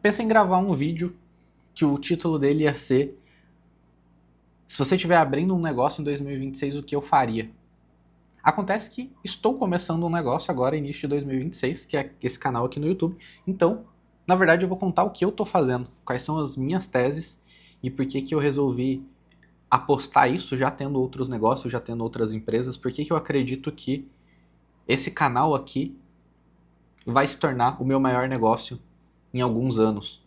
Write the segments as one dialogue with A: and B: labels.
A: Pensei em gravar um vídeo que o título dele ia ser: se você estiver abrindo um negócio em 2026, o que eu faria? Acontece que estou começando um negócio agora, início de 2026, que é esse canal aqui no YouTube. Então, na verdade, eu vou contar o que eu estou fazendo, quais são as minhas teses e por que eu resolvi apostar isso, já tendo outros negócios, já tendo outras empresas, por que eu acredito que esse canal aqui vai se tornar o meu maior negócio em alguns anos.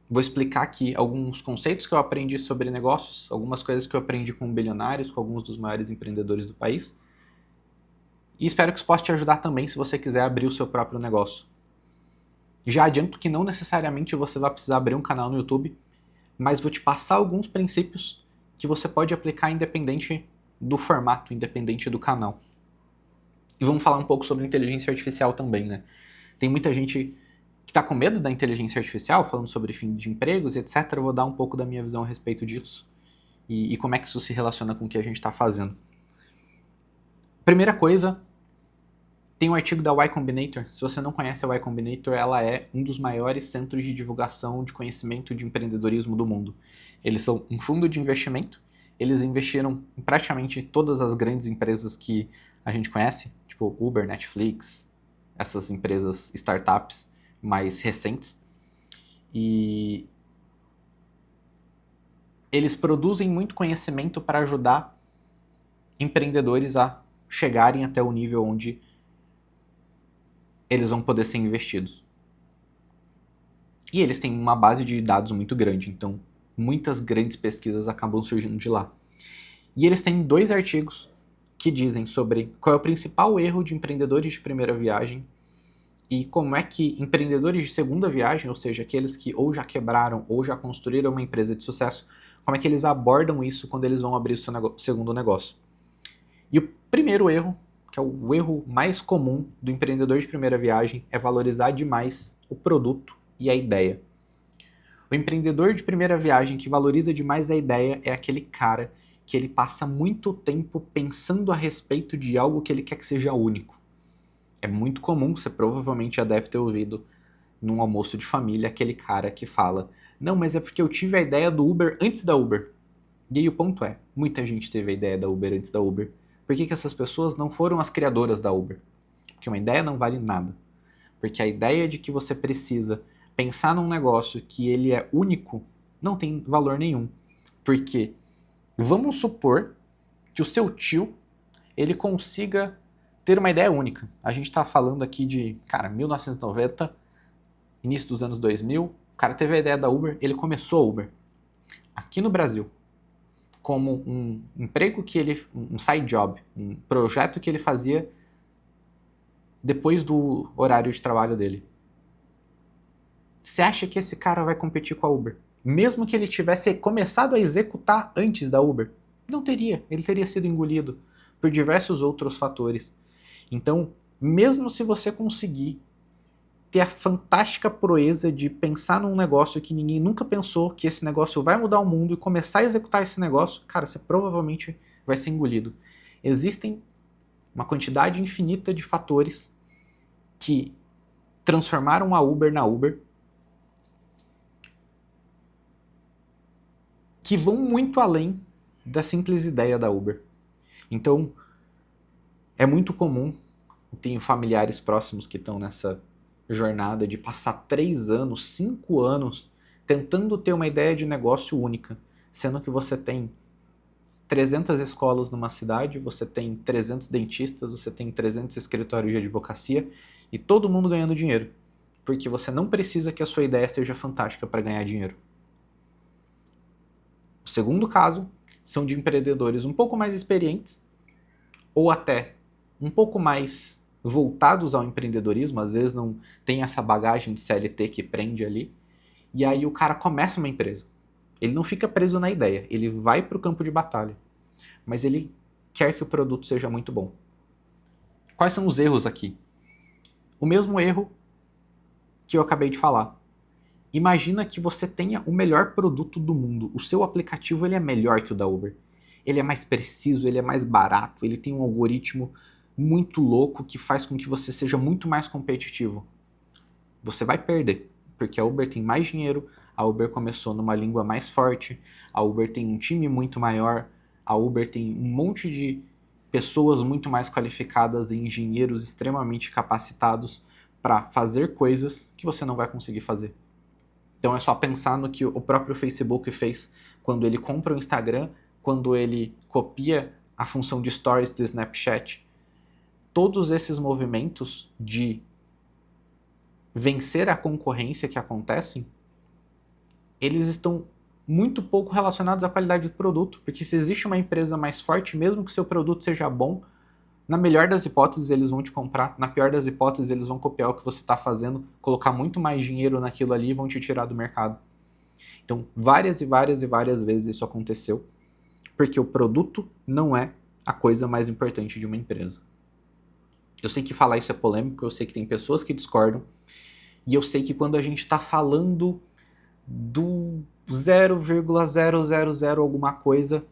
A: Vou explicar aqui alguns conceitos que eu aprendi sobre negócios, algumas coisas que eu aprendi com bilionários, com alguns dos maiores empreendedores do país. E espero que isso possa te ajudar também se você quiser abrir o seu próprio negócio. Já adianto que não necessariamente você vai precisar abrir um canal no YouTube, mas vou te passar alguns princípios que você pode aplicar independente do formato, independente do canal. E vamos falar um pouco sobre inteligência artificial também, né? Tem muita gente que está com medo da inteligência artificial, falando sobre fim de empregos, etc. Eu vou dar um pouco da minha visão a respeito disso e como é que isso se relaciona com o que a gente está fazendo. Primeira coisa, tem um artigo da Y Combinator. Se você não conhece a Y Combinator, ela é um dos maiores centros de divulgação de conhecimento de empreendedorismo do mundo. Eles são um fundo de investimento, eles investiram em praticamente todas as grandes empresas que a gente conhece, tipo Uber, Netflix, essas empresas startups mais recentes. E eles produzem muito conhecimento para ajudar empreendedores a chegarem até o nível onde eles vão poder ser investidos. E eles têm uma base de dados muito grande, então muitas grandes pesquisas acabam surgindo de lá. E eles têm 2 artigos que dizem sobre qual é o principal erro de empreendedores de primeira viagem e como é que empreendedores de segunda viagem, ou seja, aqueles que ou já quebraram ou já construíram uma empresa de sucesso, como é que eles abordam isso quando eles vão abrir o seu segundo negócio. E o primeiro erro, que é o erro mais comum do empreendedor de primeira viagem, é valorizar demais o produto e a ideia. O empreendedor de primeira viagem que valoriza demais a ideia é aquele cara que ele passa muito tempo pensando a respeito de algo que ele quer que seja único. É muito comum, você provavelmente já deve ter ouvido num almoço de família, aquele cara que fala: não, mas é porque eu tive a ideia do Uber antes da Uber. E aí o ponto é, muita gente teve a ideia da Uber antes da Uber. Por que essas pessoas não foram as criadoras da Uber? Porque uma ideia não vale nada. Porque a ideia de que você precisa pensar num negócio que ele é único não tem valor nenhum. Porque vamos supor que o seu tio ele consiga ter uma ideia única. A gente está falando aqui de, 1990, início dos anos 2000, o cara teve a ideia da Uber, ele começou a Uber. Aqui no Brasil, como um emprego que ele, um side job, um projeto que ele fazia depois do horário de trabalho dele. Você acha que esse cara vai competir com a Uber? Mesmo que ele tivesse começado a executar antes da Uber? Não teria, ele teria sido engolido por diversos outros fatores. Então, mesmo se você conseguir ter a fantástica proeza de pensar num negócio que ninguém nunca pensou, que esse negócio vai mudar o mundo e começar a executar esse negócio, cara, você provavelmente vai ser engolido. Existem uma quantidade infinita de fatores que transformaram a Uber na Uber, que vão muito além da simples ideia da Uber. Então, é muito comum, tenho familiares próximos que estão nessa jornada de passar 3 anos, 5 anos tentando ter uma ideia de negócio única, sendo que você tem 300 escolas numa cidade, você tem 300 dentistas, você tem 300 escritórios de advocacia e todo mundo ganhando dinheiro, porque você não precisa que a sua ideia seja fantástica para ganhar dinheiro. O segundo caso são de empreendedores um pouco mais experientes ou até um pouco mais voltados ao empreendedorismo, às vezes não tem essa bagagem de CLT que prende ali, e aí o cara começa uma empresa. Ele não fica preso na ideia, ele vai para o campo de batalha, mas ele quer que o produto seja muito bom. Quais são os erros aqui? O mesmo erro que eu acabei de falar. Imagina que você tenha o melhor produto do mundo, o seu aplicativo ele é melhor que o da Uber. Ele é mais preciso, ele é mais barato, ele tem um algoritmo muito louco que faz com que você seja muito mais competitivo. Você vai perder, porque a Uber tem mais dinheiro, a Uber começou numa língua mais forte, a Uber tem um time muito maior, a Uber tem um monte de pessoas muito mais qualificadas e engenheiros extremamente capacitados para fazer coisas que você não vai conseguir fazer. Então é só pensar no que o próprio Facebook fez quando ele compra o Instagram, quando ele copia a função de Stories do Snapchat. Todos esses movimentos de vencer a concorrência que acontecem, eles estão muito pouco relacionados à qualidade do produto, porque se existe uma empresa mais forte, mesmo que o seu produto seja bom, na melhor das hipóteses eles vão te comprar, na pior das hipóteses eles vão copiar o que você está fazendo, colocar muito mais dinheiro naquilo ali e vão te tirar do mercado. Então, várias e várias e várias vezes isso aconteceu, porque o produto não é a coisa mais importante de uma empresa. Eu sei que falar isso é polêmico, eu sei que tem pessoas que discordam, e eu sei que quando a gente está falando do 0,000 alguma coisa,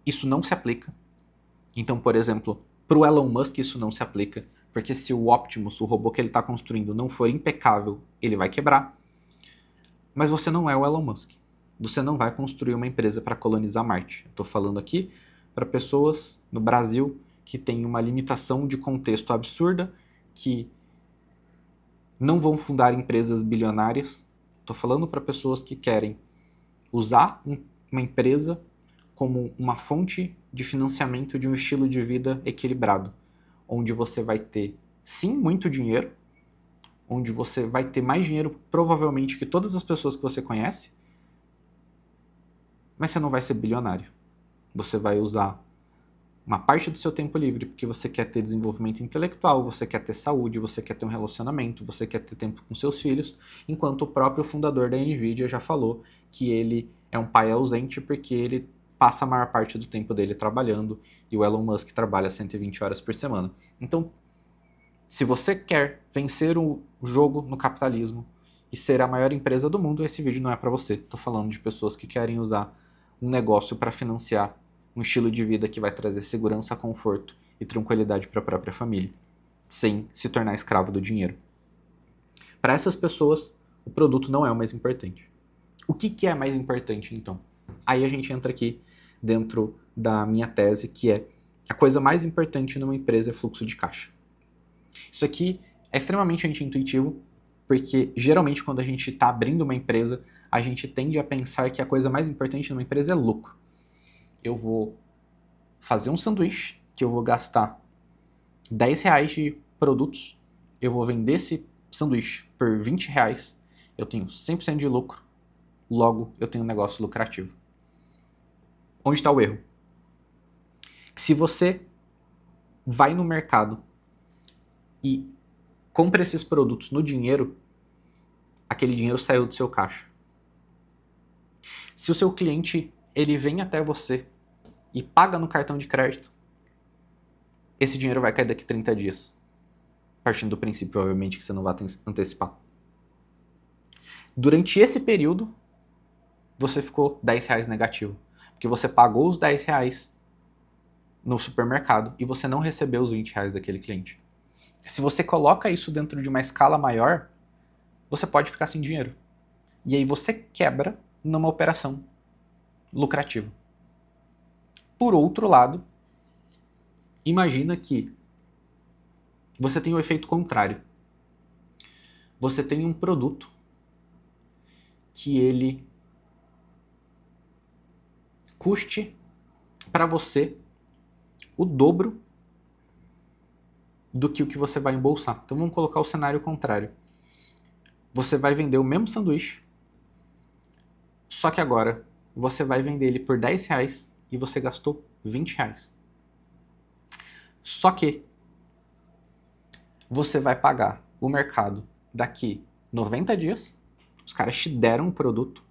A: isso não se aplica. Então, por exemplo, para o Elon Musk isso não se aplica, porque se o Optimus, o robô que ele está construindo, não for impecável, ele vai quebrar. Mas você não é o Elon Musk. Você não vai construir uma empresa para colonizar Marte. Estou falando aqui para pessoas no Brasil que têm uma limitação de contexto absurda, que não vão fundar empresas bilionárias. Estou falando para pessoas que querem usar uma empresa como uma fonte de financiamento de um estilo de vida equilibrado, onde você vai ter, sim, muito dinheiro, onde você vai ter mais dinheiro provavelmente que todas as pessoas que você conhece, mas você não vai ser bilionário. Você vai usar uma parte do seu tempo livre porque você quer ter desenvolvimento intelectual, você quer ter saúde, você quer ter um relacionamento, você quer ter tempo com seus filhos, enquanto o próprio fundador da Nvidia já falou que ele é um pai ausente porque ele passa a maior parte do tempo dele trabalhando e o Elon Musk trabalha 120 horas por semana. Então, se você quer vencer o jogo no capitalismo e ser a maior empresa do mundo, esse vídeo não é para você. Estou falando de pessoas que querem usar um negócio para financiar um estilo de vida que vai trazer segurança, conforto e tranquilidade para a própria família, sem se tornar escravo do dinheiro. Para essas pessoas, o produto não é o mais importante. O que é mais importante, então? Aí a gente entra aqui dentro da minha tese, que é a coisa mais importante numa empresa é fluxo de caixa. Isso aqui é extremamente anti-intuitivo, porque geralmente quando a gente está abrindo uma empresa, a gente tende a pensar que a coisa mais importante numa empresa é lucro. Eu vou fazer um sanduíche, que eu vou gastar R$10 de produtos, eu vou vender esse sanduíche por R$20, eu tenho 100% de lucro, logo eu tenho um negócio lucrativo. Onde está o erro? Se você vai no mercado e compra esses produtos no dinheiro, aquele dinheiro saiu do seu caixa. Se o seu cliente ele vem até você e paga no cartão de crédito, esse dinheiro vai cair daqui a 30 dias. Partindo do princípio, obviamente, que você não vai antecipar. Durante esse período, você ficou R$10 negativo. Porque você pagou os R$10 no supermercado e você não recebeu os R$20 daquele cliente. Se você coloca isso dentro de uma escala maior, você pode ficar sem dinheiro. E aí você quebra numa operação lucrativa. Por outro lado, imagina que você tem o efeito contrário. Você tem um produto que ele custe para você o dobro do que o que você vai embolsar. Então vamos colocar o cenário contrário. Você vai vender o mesmo sanduíche, só que agora você vai vender ele por R$10 e você gastou R$20. Só que você vai pagar o mercado daqui 90 dias, os caras te deram um produto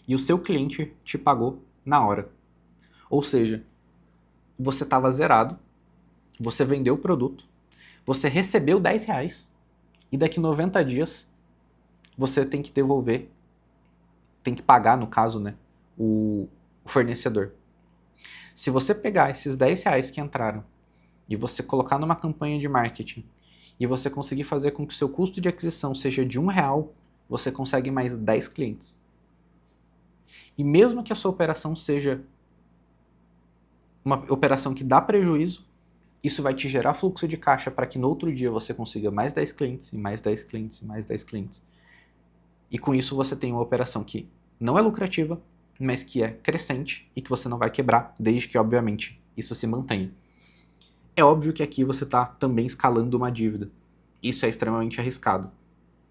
A: e o seu cliente te pagou na hora. Ou seja, você estava zerado, você vendeu o produto, você recebeu R$10 e daqui 90 dias você tem que devolver, tem que pagar, no caso, né, o fornecedor. Se você pegar esses R$10 que entraram e você colocar numa campanha de marketing e você conseguir fazer com que o seu custo de aquisição seja de R$1 você consegue mais 10 clientes. E mesmo que a sua operação seja uma operação que dá prejuízo, isso vai te gerar fluxo de caixa para que no outro dia você consiga mais 10 clientes, e mais 10 clientes, e mais 10 clientes. E com isso você tem uma operação que não é lucrativa, mas que é crescente e que você não vai quebrar, desde que, obviamente, isso se mantenha. É óbvio que aqui você está também escalando uma dívida. Isso é extremamente arriscado.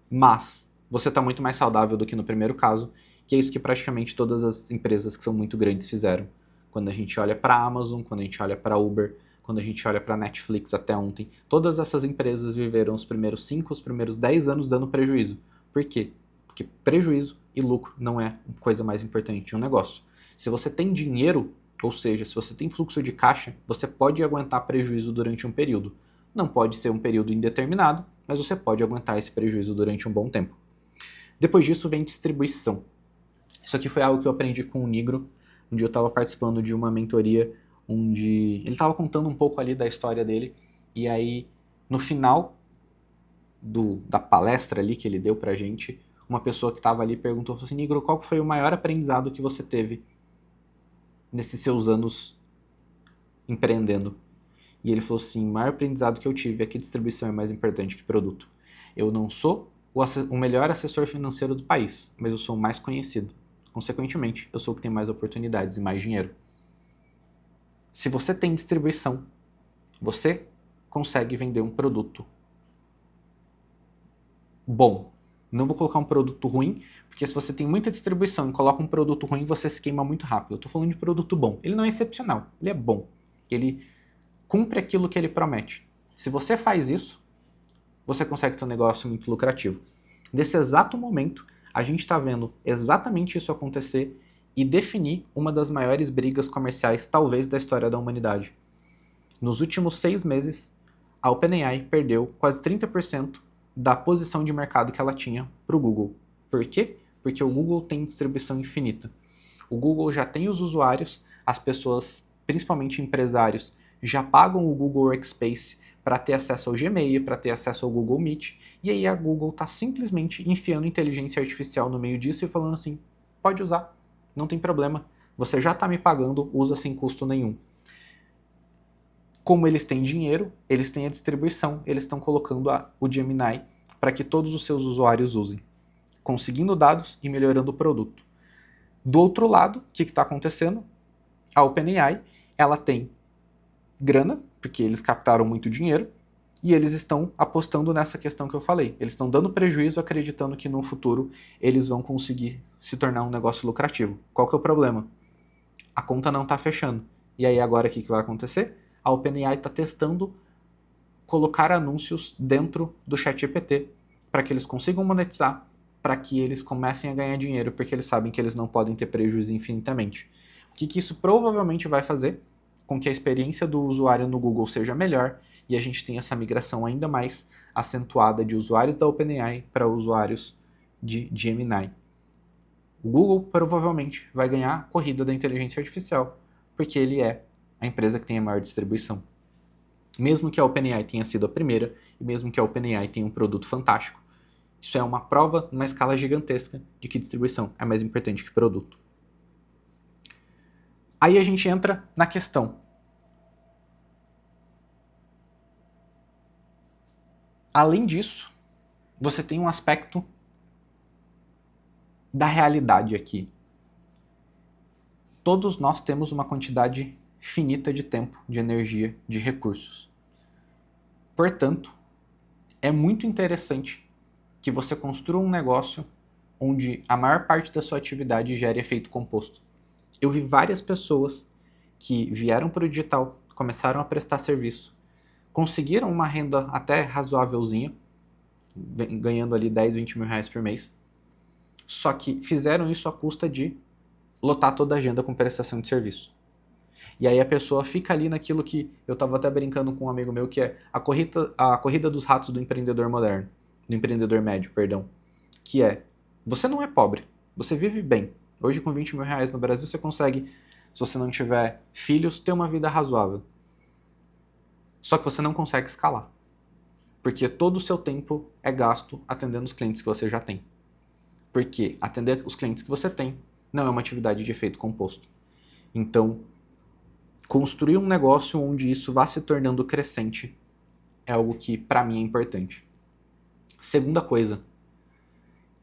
A: Mas você está muito mais saudável do que no primeiro caso, que é isso que praticamente todas as empresas que são muito grandes fizeram. Quando a gente olha para a Amazon, quando a gente olha para a Uber, quando a gente olha para a Netflix até ontem, todas essas empresas viveram os primeiros 5, os primeiros 10 anos dando prejuízo. Por quê? Porque prejuízo e lucro não é a coisa mais importante de um negócio. Se você tem dinheiro, ou seja, se você tem fluxo de caixa, você pode aguentar prejuízo durante um período. Não pode ser um período indeterminado, mas você pode aguentar esse prejuízo durante um bom tempo. Depois disso vem distribuição. Isso aqui foi algo que eu aprendi com o Nigro, onde eu estava participando de uma mentoria, onde ele estava contando um pouco ali da história dele, e aí no final da palestra ali que ele deu pra gente, uma pessoa que estava ali perguntou assim, Nigro, qual foi o maior aprendizado que você teve nesses seus anos empreendendo? E ele falou assim, o maior aprendizado que eu tive é que distribuição é mais importante que produto. Eu não sou o melhor assessor financeiro do país, mas eu sou o mais conhecido. Consequentemente, eu sou o que tem mais oportunidades e mais dinheiro. Se você tem distribuição, você consegue vender um produto bom. Não vou colocar um produto ruim, porque se você tem muita distribuição e coloca um produto ruim, você se queima muito rápido. Eu estou falando de produto bom. Ele não é excepcional, ele é bom. Ele cumpre aquilo que ele promete. Se você faz isso, você consegue ter um negócio muito lucrativo. Nesse exato momento, a gente está vendo exatamente isso acontecer e definir uma das maiores brigas comerciais, talvez, da história da humanidade. Nos últimos 6 meses, a OpenAI perdeu quase 30% da posição de mercado que ela tinha para o Google. Por quê? Porque o Google tem distribuição infinita. O Google já tem os usuários, as pessoas, principalmente empresários, já pagam o Google Workspace para ter acesso ao Gmail, para ter acesso ao Google Meet, e aí a Google está simplesmente enfiando inteligência artificial no meio disso e falando assim, pode usar, não tem problema, você já está me pagando, usa sem custo nenhum. Como eles têm dinheiro, eles têm a distribuição, eles estão colocando o Gemini para que todos os seus usuários usem, conseguindo dados e melhorando o produto. Do outro lado, o que está acontecendo? A OpenAI, ela tem grana, porque eles captaram muito dinheiro, e eles estão apostando nessa questão que eu falei. Eles estão dando prejuízo acreditando que no futuro eles vão conseguir se tornar um negócio lucrativo. Qual que é o problema? A conta não está fechando. E aí agora o que vai acontecer? A OpenAI está testando colocar anúncios dentro do ChatGPT para que eles consigam monetizar, para que eles comecem a ganhar dinheiro, porque eles sabem que eles não podem ter prejuízo infinitamente. O que isso provavelmente vai fazer? Com que a experiência do usuário no Google seja melhor e a gente tenha essa migração ainda mais acentuada de usuários da OpenAI para usuários de Gemini. O Google provavelmente vai ganhar a corrida da inteligência artificial, porque ele é a empresa que tem a maior distribuição. Mesmo que a OpenAI tenha sido a primeira, e mesmo que a OpenAI tenha um produto fantástico, isso é uma prova, numa escala gigantesca, de que distribuição é mais importante que produto. Aí a gente entra na questão. Além disso, você tem um aspecto da realidade aqui. Todos nós temos uma quantidade finita de tempo, de energia, de recursos. Portanto, é muito interessante que você construa um negócio onde a maior parte da sua atividade gere efeito composto. Eu vi várias pessoas que vieram para o digital, começaram a prestar serviço, conseguiram uma renda até razoávelzinha, ganhando ali 10, 20 mil reais por mês, só que fizeram isso à custa de lotar toda a agenda com prestação de serviço. E aí a pessoa fica ali naquilo que eu estava até brincando com um amigo meu, que é a corrida dos ratos do empreendedor moderno, do empreendedor médio, perdão, que é, você não é pobre, você vive bem. Hoje com 20 mil reais no Brasil você consegue, se você não tiver filhos, ter uma vida razoável. Só que você não consegue escalar, porque todo o seu tempo é gasto atendendo os clientes que você já tem. Porque atender os clientes que você tem não é uma atividade de efeito composto. Então, construir um negócio onde isso vá se tornando crescente é algo que, para mim, é importante. Segunda coisa,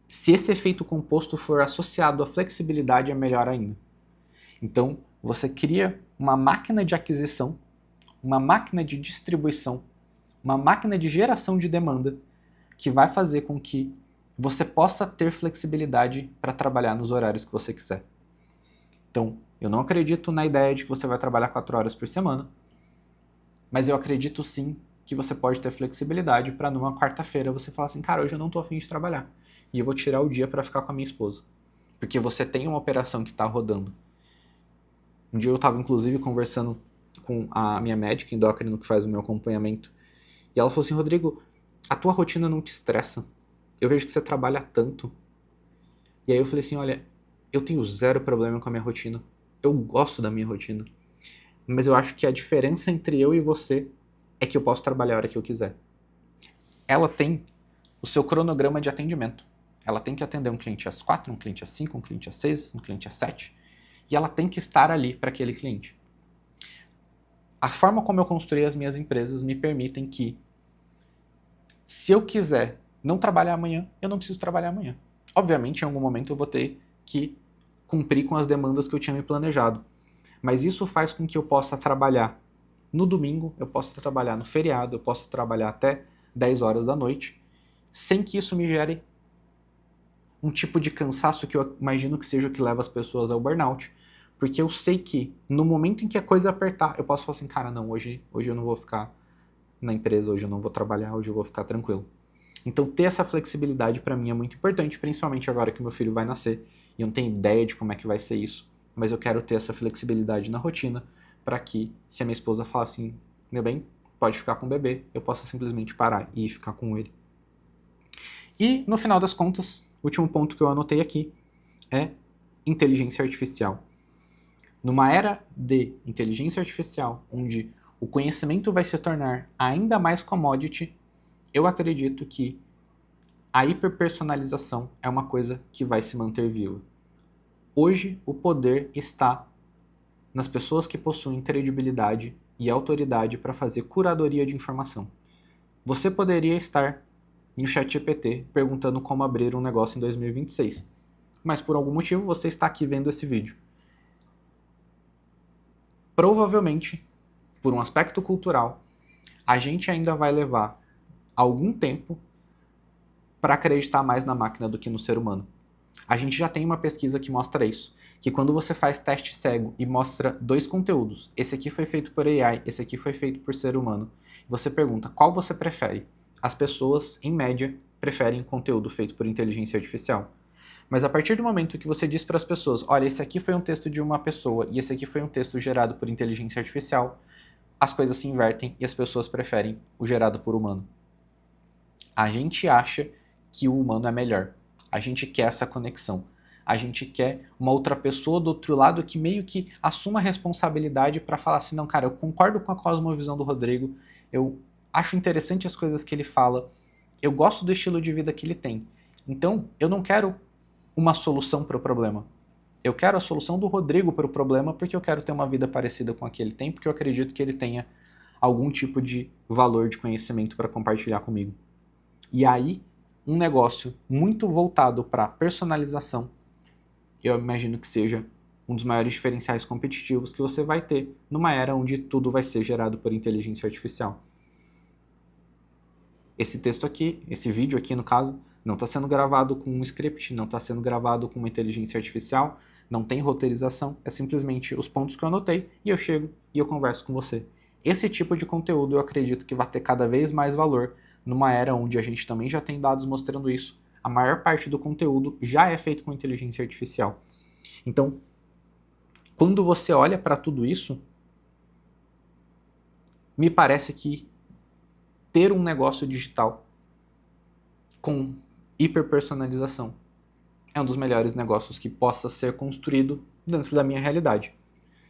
A: se esse efeito composto for associado à flexibilidade, é melhor ainda. Então, você cria uma máquina de aquisição, uma máquina de distribuição, uma máquina de geração de demanda que vai fazer com que você possa ter flexibilidade para trabalhar nos horários que você quiser. Então, eu não acredito na ideia de que você vai trabalhar 4 horas por semana, mas eu acredito sim que você pode ter flexibilidade para numa quarta-feira você falar assim, cara, hoje eu não tô afim de trabalhar e eu vou tirar o dia para ficar com a minha esposa. Porque você tem uma operação que está rodando. Um dia eu estava inclusive conversando com a minha médica endócrino que faz o meu acompanhamento e ela falou assim, Rodrigo, a tua rotina não te estressa? Eu vejo que você trabalha tanto. E aí eu falei assim, olha, eu tenho zero problema com a minha rotina. Eu gosto da minha rotina. Mas eu acho que a diferença entre eu e você é que eu posso trabalhar a hora que eu quiser. Ela tem o seu cronograma de atendimento. Ela tem que atender um cliente às 4, um cliente às 5, um cliente às 6, um cliente às 7. E ela tem que estar ali para aquele cliente. A forma como eu construí as minhas empresas me permitem que, se eu quiser não trabalhar amanhã, eu não preciso trabalhar amanhã. Obviamente, em algum momento eu vou ter que cumprir com as demandas que eu tinha me planejado. Mas isso faz com que eu possa trabalhar no domingo, eu possa trabalhar no feriado, eu possa trabalhar até 10 horas da noite, sem que isso me gere um tipo de cansaço que eu imagino que seja o que leva as pessoas ao burnout. Porque eu sei que no momento em que a coisa apertar, eu posso falar assim, cara, não, hoje eu não vou ficar na empresa, hoje eu não vou trabalhar, hoje eu vou ficar tranquilo. Então ter essa flexibilidade para mim é muito importante, principalmente agora que meu filho vai nascer e eu não tenho ideia de como é que vai ser isso, mas eu quero ter essa flexibilidade na rotina para que, se a minha esposa falar assim, meu bem, pode ficar com o bebê, eu possa simplesmente parar e ficar com ele. E no final das contas, o último ponto que eu anotei aqui é inteligência artificial. Numa era de inteligência artificial, onde o conhecimento vai se tornar ainda mais commodity, eu acredito que a hiperpersonalização é uma coisa que vai se manter viva. Hoje, o poder está nas pessoas que possuem credibilidade e autoridade para fazer curadoria de informação. Você poderia estar no ChatGPT perguntando como abrir um negócio em 2026, mas por algum motivo você está aqui vendo esse vídeo. Provavelmente, por um aspecto cultural, a gente ainda vai levar algum tempo para acreditar mais na máquina do que no ser humano. A gente já tem uma pesquisa que mostra isso, que quando você faz teste cego e mostra 2 conteúdos, esse aqui foi feito por AI, esse aqui foi feito por ser humano, você pergunta qual você prefere, as pessoas, em média, preferem conteúdo feito por inteligência artificial. Mas a partir do momento que você diz para as pessoas, olha, esse aqui foi um texto de uma pessoa e esse aqui foi um texto gerado por inteligência artificial, as coisas se invertem e as pessoas preferem o gerado por humano. A gente acha que o humano é melhor. A gente quer essa conexão. A gente quer uma outra pessoa do outro lado que meio que assuma a responsabilidade para falar assim, não, cara, eu concordo com a cosmovisão do Rodrigo, eu acho interessante as coisas que ele fala, eu gosto do estilo de vida que ele tem. Então, eu não quero uma solução para o problema. Eu quero a solução do Rodrigo para o problema porque eu quero ter uma vida parecida com a que ele tem, porque eu acredito que ele tenha algum tipo de valor de conhecimento para compartilhar comigo. E aí, um negócio muito voltado para personalização, eu imagino que seja um dos maiores diferenciais competitivos que você vai ter numa era onde tudo vai ser gerado por inteligência artificial. Esse texto aqui, esse vídeo aqui no caso, não está sendo gravado com um script, não está sendo gravado com uma inteligência artificial, não tem roteirização, é simplesmente os pontos que eu anotei e eu chego e eu converso com você. Esse tipo de conteúdo eu acredito que vai ter cada vez mais valor numa era onde a gente também já tem dados mostrando isso. A maior parte do conteúdo já é feito com inteligência artificial. Então, quando você olha para tudo isso, me parece que ter um negócio digital com hiperpersonalização é um dos melhores negócios que possa ser construído dentro da minha realidade.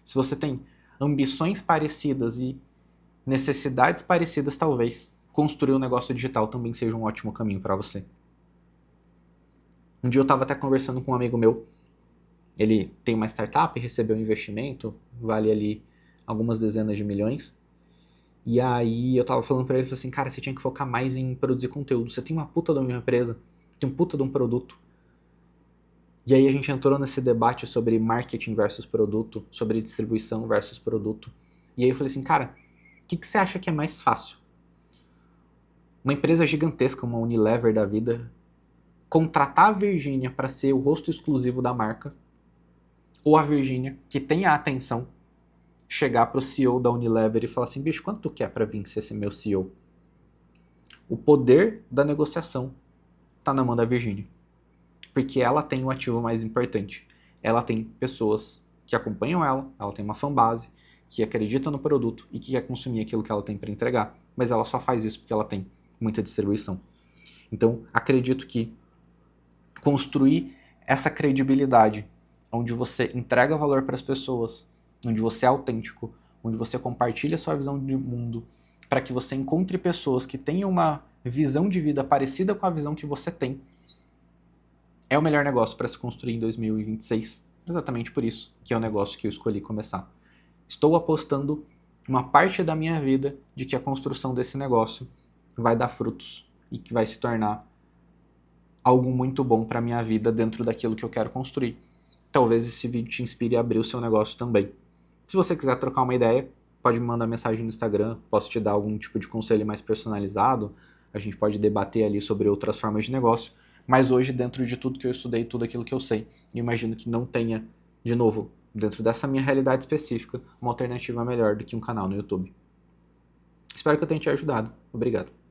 A: Se você tem ambições parecidas e necessidades parecidas, talvez construir um negócio digital também seja um ótimo caminho para você. Um dia eu estava até conversando com um amigo meu, ele tem uma startup, recebeu um investimento, vale ali algumas dezenas de milhões, e aí eu tava falando pra ele, assim, cara, você tinha que focar mais em produzir conteúdo, você tem uma puta de uma empresa, tem um puta de um produto. E aí a gente entrou nesse debate sobre marketing versus produto, sobre distribuição versus produto. E aí eu falei assim, cara, o que você acha que é mais fácil? Uma empresa gigantesca, uma Unilever da vida, contratar a Virgínia para ser o rosto exclusivo da marca, ou a Virgínia, que tem a atenção, chegar pro CEO da Unilever e falar assim, bicho, quanto tu quer para vir ser esse meu CEO? O poder da negociação tá na mão da Virgínia, porque ela tem o ativo mais importante. Ela tem pessoas que acompanham ela tem uma fanbase, que acredita no produto e que quer consumir aquilo que ela tem para entregar, mas ela só faz isso porque ela tem muita distribuição. Então, acredito que construir essa credibilidade, onde você entrega valor para as pessoas, onde você é autêntico, onde você compartilha sua visão de mundo, para que você encontre pessoas que tenham uma visão de vida parecida com a visão que você tem, é o melhor negócio para se construir em 2026. Exatamente por isso que é o negócio que eu escolhi começar. Estou apostando uma parte da minha vida de que a construção desse negócio vai dar frutos e que vai se tornar algo muito bom para minha vida dentro daquilo que eu quero construir. Talvez esse vídeo te inspire a abrir o seu negócio também. Se você quiser trocar uma ideia, pode me mandar mensagem no Instagram, posso te dar algum tipo de conselho mais personalizado, a gente pode debater ali sobre outras formas de negócio, mas hoje, dentro de tudo que eu estudei, tudo aquilo que eu sei, eu imagino que não tenha, de novo, dentro dessa minha realidade específica, uma alternativa melhor do que um canal no YouTube. Espero que eu tenha te ajudado. Obrigado.